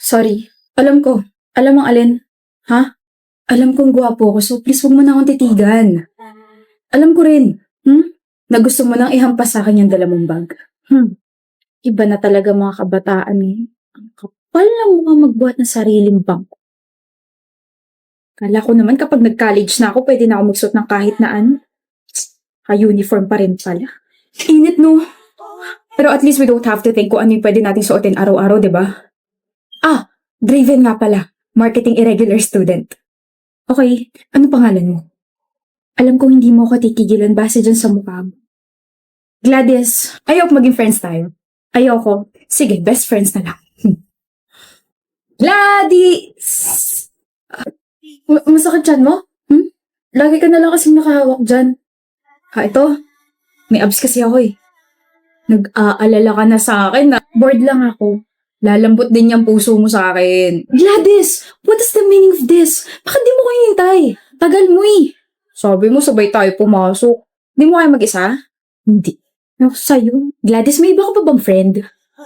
Sorry. Alam ko. Alam mo alin? Ha? Alam kong gwapo ko, so please huwag mo na akong titigan. Alam ko rin, na gusto mo nang ihampas sa akin yung dala mong bag. Iba na talaga mga kabataan eh. Ang kapal ng mga magbuhat ng sariling bangko. Kala ko naman kapag nag-college na ako, pwede na ako magsuot ng kahit na ano. Ka-uniform pa rin pala. Init no? Pero at least we don't have to think kung ano yung pwede natin suotin araw-araw, di ba? Ah, Draven nga pala. Marketing irregular student. Okay, ano pangalan mo? Alam kong hindi mo ako titigilan base dyan sa mukha mo. Gladys, ayoko maging friends tayo. Ayoko. Sige, best friends na lang. Gladys! Masakit dyan mo? Lagi ka na lang kasing nakahawak dyan. Ito. May abs kasi ako eh. Nag-aalala ka na sa akin na bored lang ako. Lalambot din yung puso mo sa akin. Gladys! What is the meaning of this? Bakit di mo ko hintay? Tagal mo eh. Sabi mo sabay tayo pumasok. Di mo kayo mag-isa? Hindi. Ako sa'yo. Gladys, may iba ka pa bang friend?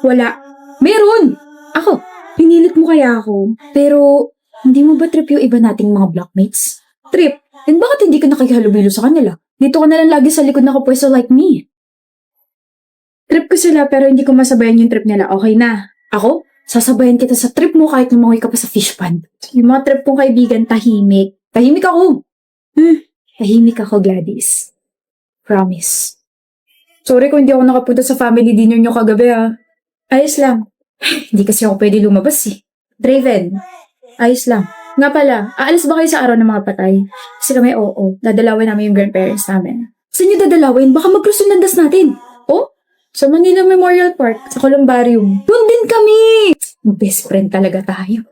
Wala. Meron! Ako. Pinilit mo kaya ako. Pero, hindi mo ba trip yung iba nating mga blockmates? Trip? And bakit hindi ka nakikihalubilo sa kanila? Dito ka na lang lagi sa likod nakapwesto like me. Trip ko sila pero hindi ko masabayan yung trip nila. Okay na. Ako? Sasabayan kita sa trip mo kahit lumangoy ka pa sa fish pond. Yung mga trip kong kaibigan, tahimik. Tahimik ako. Tahimik ako, Gladys. Promise. Sorry kung hindi ako nakapunta sa family dinner nyo kagabi Ayos lang. Hindi kasi ako pwede lumabas eh. Draven. Ayos lang. Nga pala, aalis ba kayo sa araw ng mga patay? Kasi kami oo. Dadalawin namin yung grandparents namin. Saan nyo dadalawin? Baka magkrusunandas natin. Oh? Sa Manila Memorial Park, sa Columbarium. Doon din kami! Best friend talaga tayo.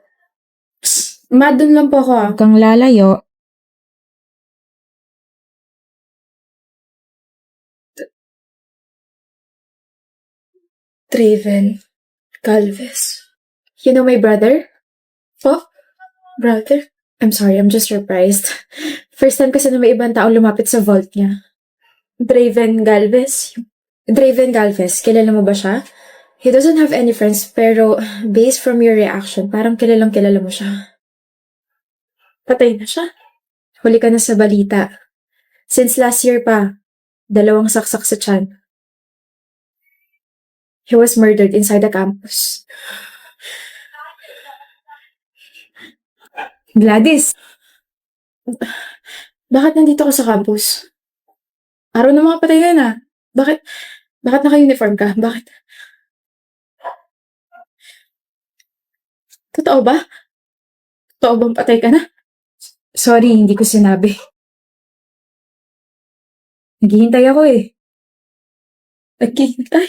Psst, doon lang po ako Huwag kang lalayo. Draven Galvez. You know my brother? Oh? Brother? I'm sorry, I'm just surprised. First time kasi na may ibang tao lumapit sa vault niya. Draven Galvez? Draven Galvez, kilala mo ba siya? He doesn't have any friends, pero based from your reaction, parang kilalang kilala mo siya. Patay na siya. Huli ka na sa balita. Since last year pa, 2 saksak sa tiyan. He was murdered inside the campus. Gladys! Bakit nandito ka sa campus? Araw ng mga patay na. Bakit naka-uniform ka? Bakit? Totoo ba? Totoo bang patay ka na? Sorry, hindi ko sinabi. Naghihintay ako eh. Naghihintay?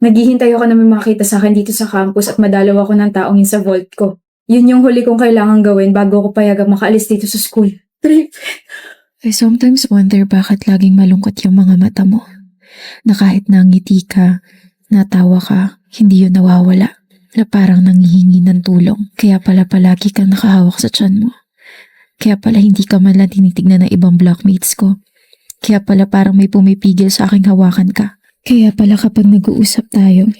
Naghihintay ako na may makita sa akin dito sa campus at madalaw ako ng taong yun sa vault ko. Yun yung huli kong kailangan gawin bago ako payagang makaalis dito sa school. Trip. I sometimes wonder bakit laging malungkot yung mga mata mo. Na kahit nangiti ka, natawa ka, hindi yun nawawala. Na parang nanghihingi ng tulong. Kaya pala palagi kang nakahawak sa tiyan mo. Kaya pala hindi ka man lang tinitignan ng ibang blockmates ko. Kaya pala parang may pumipigil sa aking hawakan ka. Kaya pala kapag nag-uusap tayo,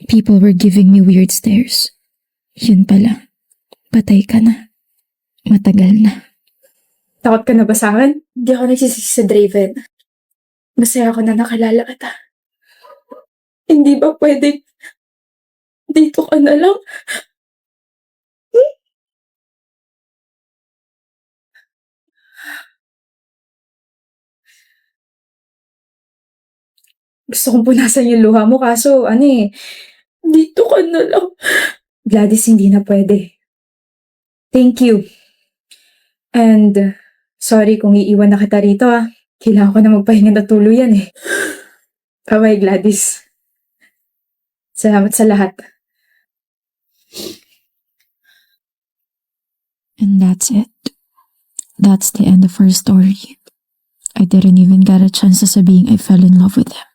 people were giving me weird stares. Yun pala, patay ka na. Matagal na. Takot ka na ba sa akin? Hindi ako nagsisisi sa Draven. Masaya ako na nakilala kita. Hindi ba pwede dito ka na lang? Gusto kong punasan yung luha mo kaso dito ka na lang. Gladys, hindi na pwede. Thank you. And sorry kung iiwan na kita rito Kailangan ko na magpahinga na tuluyan eh. Bye-bye, Gladys. Salamat sa lahat. And that's it. That's the end of her story. I didn't even get a chance to sabihin I fell in love with him.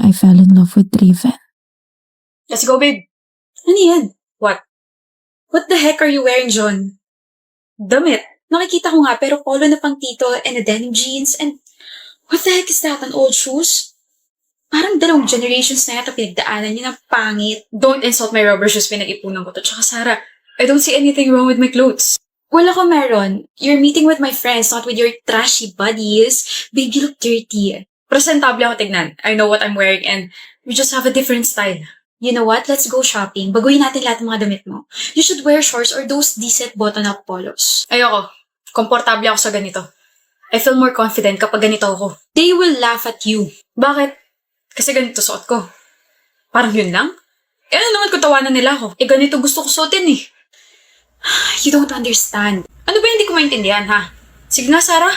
I fell in love with Draven. Let's go, babe. Ano yan? What? What the heck are you wearing, John? Damit. Nakikita ko nga pero polo na pang tito and a denim jeans and what the heck is that? An old shoes? Parang 2 generations na yata pinagdaanan niya ng pangit. Don't insult my rubber shoes, pinag-ipunan ko to. Tsaka Sarah, I don't see anything wrong with my clothes. Wala ko meron. You're meeting with my friends, not with your trashy buddies. Babe, you look dirty. Presentable ako tignan. I know what I'm wearing and we just have a different style. You know what? Let's go shopping. Baguhin natin lahat ng mga damit mo. You should wear shorts or those decent button-up polos. Ayoko. Komportable ako sa ganito. I feel more confident kapag ganito ako. They will laugh at you. Bakit? Kasi ganito suot ko. Parang yun lang? Eh ano naman kung tawanan nila ako? Eh ganito gusto ko suotin eh. You don't understand. Ano ba hindi ko maintindihan ha? Sige nga Sarah.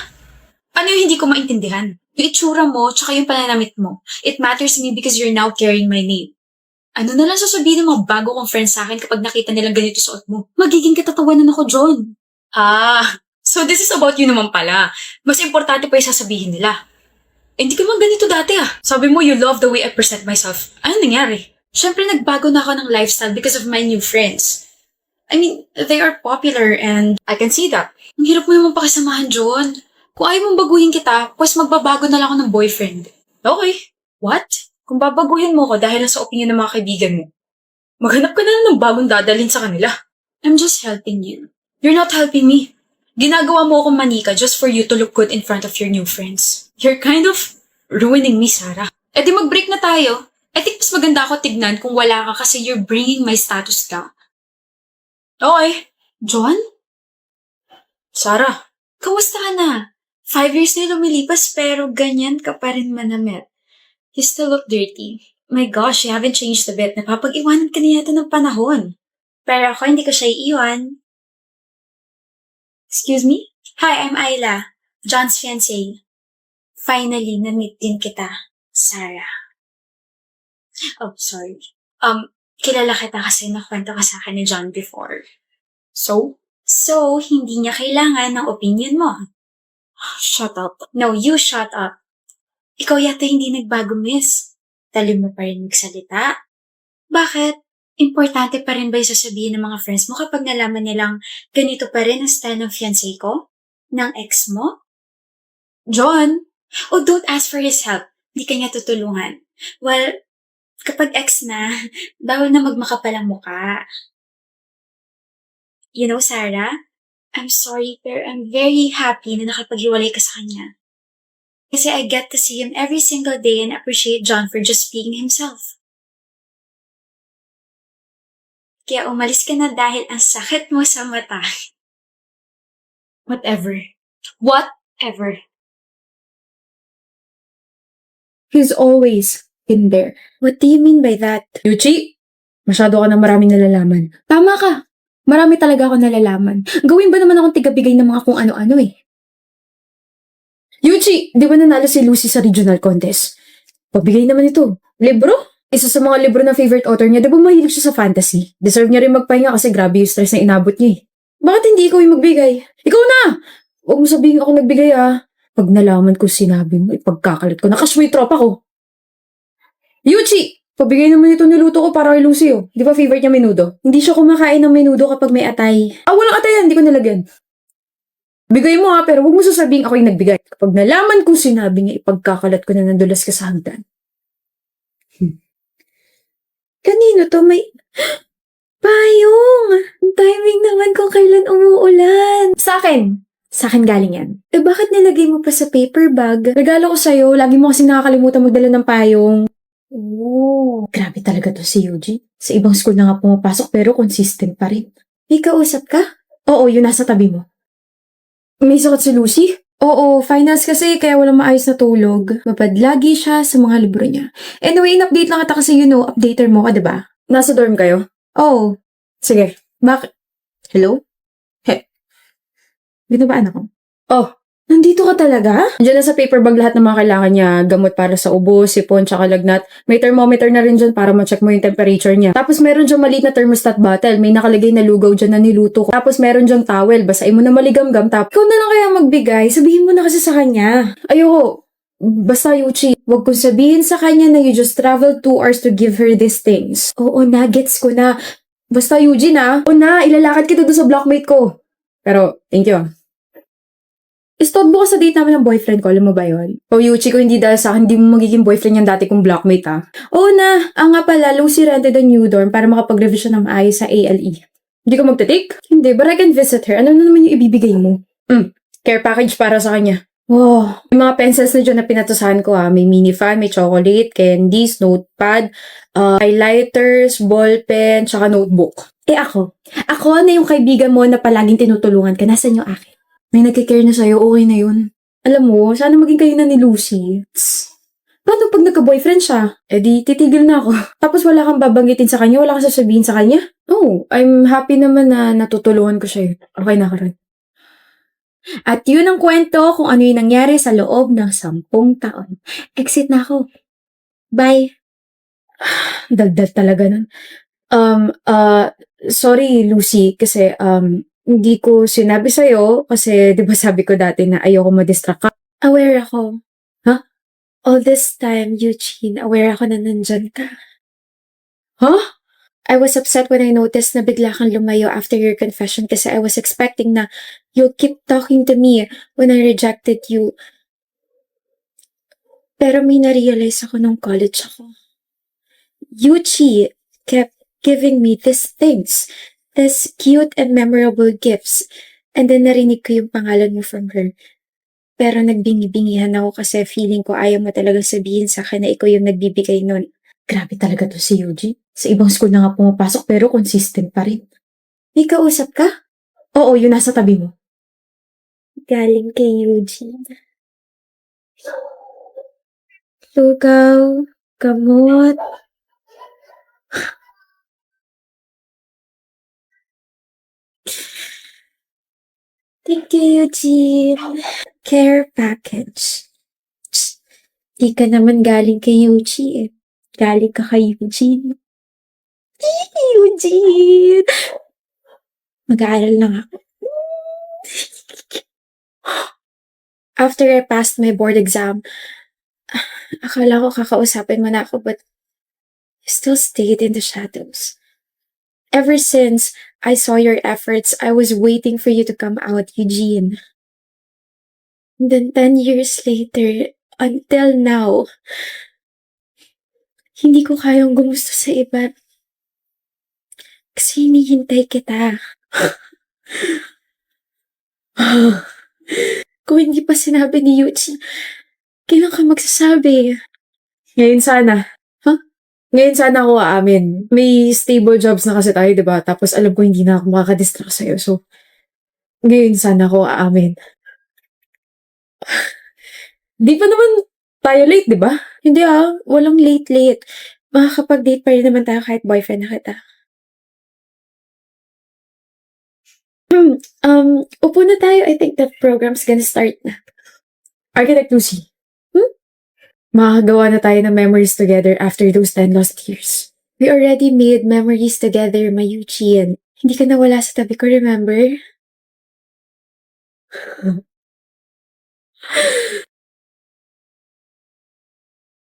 Ano yung hindi ko maintindihan? Yung itsura mo, tsaka yung pananamit mo. It matters to me because you're now carrying my name. Ano na lang sasabihin ng mga bago kong friends sa akin kapag nakita nilang ganito suot mo? Magiging katatawanan ako, John. So this is about you naman pala. Mas importante pa yung sasabihin nila. Eh, hindi ko naman ganito dati ah. Sabi mo, you love the way I present myself. Ano nangyari? Siyempre, nagbago na ako ng lifestyle because of my new friends. I mean, they are popular and I can see that. Ang hirap mo naman pakisamahan, John. Kung ayaw mong baguhin kita, pues magbabago na lang ako ng boyfriend. Okay. What? Kung babaguhin mo ko dahil sa opinion ng mga kaibigan mo, maghanap ka na lang ng bagong dadalhin sa kanila. I'm just helping you. You're not helping me. Ginagawa mo akong manika just for you to look good in front of your new friends. You're kind of ruining me, Sarah. Eh di mag-break na tayo. I think mas maganda ako tignan kung wala ka kasi you're bringing my status down. Okay. John? Sarah? Kamusta ka na? 5 years na lumilipas pero ganyan ka pa rin manamit. You still look dirty. My gosh, you haven't changed a bit. Napapag-iwanan ka na yata ng panahon. Pero ako hindi ko siya iiwan. Excuse me? Hi, I'm Ayla. John's fiancé. Finally, na-meet din kita, Sarah. Oh, sorry. Kilala kita kasi nakwento ka sa akin ni John before. So? So, hindi niya kailangan ng opinion mo. Shut up. No, you shut up. Ikaw yata hindi nagbago, miss. Talim mo pa rin magsalita. Bakit? Importante pa rin ba yung sasabihin ng mga friends mo kapag nalaman nilang ganito pa rin ang style ng fiancé ko? Ng ex mo? John? Oh, don't ask for his help. Hindi ka niya tutulungan. Well, kapag ex na, bawal na magmakapalang muka. You know, Sarah, I'm sorry pero I'm very happy na nakapaghiwalay ka sa kanya. Kasi I get to see him every single day and appreciate John for just being himself. Kaya umalis ka na dahil ang sakit mo sa mata. Whatever. Whatever. He's always been there. What do you mean by that? Yuchi, masyado ka na maraming nalalaman. Tama ka. Marami talaga ako nalalaman. Gawin ba naman akong tigabigay ng mga kung ano-ano eh? Yuchi, di ba nanalo si Lucy sa regional contest? Pabigay naman ito. Libro? Isa sa mga libro na favorite author niya, di ba mahilig siya sa fantasy? Deserve niya rin magpahinga kasi grabe yung stress na inabot niya eh. Bakit hindi ikaw yung magbigay? Ikaw na! Huwag mo sabihin ako nagbigay ah. Pag nalaman ko sinabi mo, ipagkakalat ko. Nakasweet tropa ko. Yuchi! Pabigay naman ito niluto ko para kay Lucy oh. Di ba favorite niya menudo? Hindi siya kumakain ng menudo kapag may atay. Walang atay yan. Hindi ko nalagyan. Bigay mo ha, pero huwag mo sasabihin ako yung nagbigay. Kapag nalaman kong sinabi niya, ipagkakalat ko na nandulas ka sa hagdan. Kanino to? May... Payong! Ang timing naman kung kailan umuulan. Sa akin! Sa akin galing yan. Eh bakit nilagay mo pa sa paper bag? Regalo ko sa'yo, lagi mo kasi nakakalimutan magdala ng payong. Oh, grabe talaga to si Yuji. Sa ibang school na nga pumapasok pero consistent pa rin. May kausap ka? Oo, yun nasa tabi mo. May sakit si Lucy? Oo, finals kasi kaya walang maayos na tulog. Mapad lagi siya sa mga libro niya. Anyway, in-update lang kita kasi updater mo ka, diba? Nasa dorm kayo? Oo. Sige. Hello? Binabaan ako. Oh, nandito ka talaga? Diyan na sa paper bag lahat ng mga kailangan niya. Gamot para sa ubo, sipon, tsaka lagnat. May thermometer na rin dyan para ma-check mo yung temperature niya. Tapos meron dyan maliit na thermostat bottle. May nakalagay na lugaw dyan na niluto ko. Tapos meron dyan towel. Basahin mo na maligam-gam. Tapos ikaw na lang kaya magbigay. Sabihin mo na kasi sa kanya. Ayoko. Basta Yuchi, wag kong sabihin sa kanya na you just traveled 2 hours to give her these things. Oo na, gets ko na. Basta Eugene na. O na, ilalakad kita doon sa blockmate ko. Pero, thank you ah. Istodbo ka sa date namin ng boyfriend ko, alam mo ba yun? O Yuchi, ko hindi dahil sa akin, hindi mo magiging boyfriend yung dati kong blockmate ha. Oo na, nga pala, Lucy rented a new dorm para makapag-revision ng maayos sa ALE. Hindi ko magte-take? Hindi, but I can visit her. Ano na naman yung ibibigay mo? Care package para sa kanya. Wow. May mga pencils na dyan na pinatusahan ko ha. May mini fan, may chocolate, candies, notepad, highlighters, ballpen, tsaka notebook. Ako? Ako na yung kaibigan mo na palaging tinutulungan ka. Nasaan yung akin? May nagkikare na sa'yo, okay na yun. Alam mo, sana maging kayo na ni Lucy. Tss. Paano pag nagka-boyfriend siya? Eh di, titigil na ako. Tapos wala kang babanggitin sa kanya, wala kang sasabihin sa kanya? Oh, I'm happy naman na natutulungan ko siya. Okay na, Karan. At yun ang kwento kung ano yung nangyari sa loob ng 10 taon. Exit na ako. Bye. Dagdag talaga nun. Sorry Lucy, kasi hindi ko sinabi sa'yo kasi di ba sabi ko dati na ayoko ma-distract ka. Aware ako. Huh? All this time, Eugene, aware ako na nandyan ka. Huh? I was upset when I noticed na bigla kang lumayo after your confession kasi I was expecting na you'll keep talking to me when I rejected you. Pero may na-realize ako nung college ako. Yuchi kept giving me these things, these cute and memorable gifts, and then narinig ko yung pangalan mo from her. Pero nagbingi-bingihan ako kasi feeling ko ayaw mo talagang sabihin sa akin na ikaw yung nagbibigay nun. Grabe talaga to si Yuji. Sa ibang school na nga pumapasok pero consistent pa rin. May kausap ka? Oo, yun nasa tabi mo. Galing kay Eugene. Lugaw, gamot. Thank you, Eugene. Care package. Psst, di ka naman galing kay Eugene. Galing ka kay Eugene. Eugene! Mag-aaral lang ako. After I passed my board exam, akala ko kakausapin mo na ako but you still stayed in the shadows. Ever since I saw your efforts, I was waiting for you to come out, Eugene. And then 10 years later, until now, hindi ko kayang gumusto sa iba. Kasi hinihintay kita. Kung hindi pa sinabi ni Eugene, kailan ka magsasabi? Ngayon sana. Ngayon sana ako aamin. May stable jobs na kasi tayo, diba? Tapos alam ko hindi na ako makakadistract sa'yo. So, ngayon sana ako aamin. Di pa naman tayo late, diba? Hindi walang late-late. Makakapag-date pa rin naman tayo kahit boyfriend na kita. Upo na tayo. I think the program's gonna start na. Architect Lucy. Makakagawa na tayo ng memories together after those 10 lost years. We already made memories together, Mayuchi, and hindi ka nawala sa tabi ko, remember?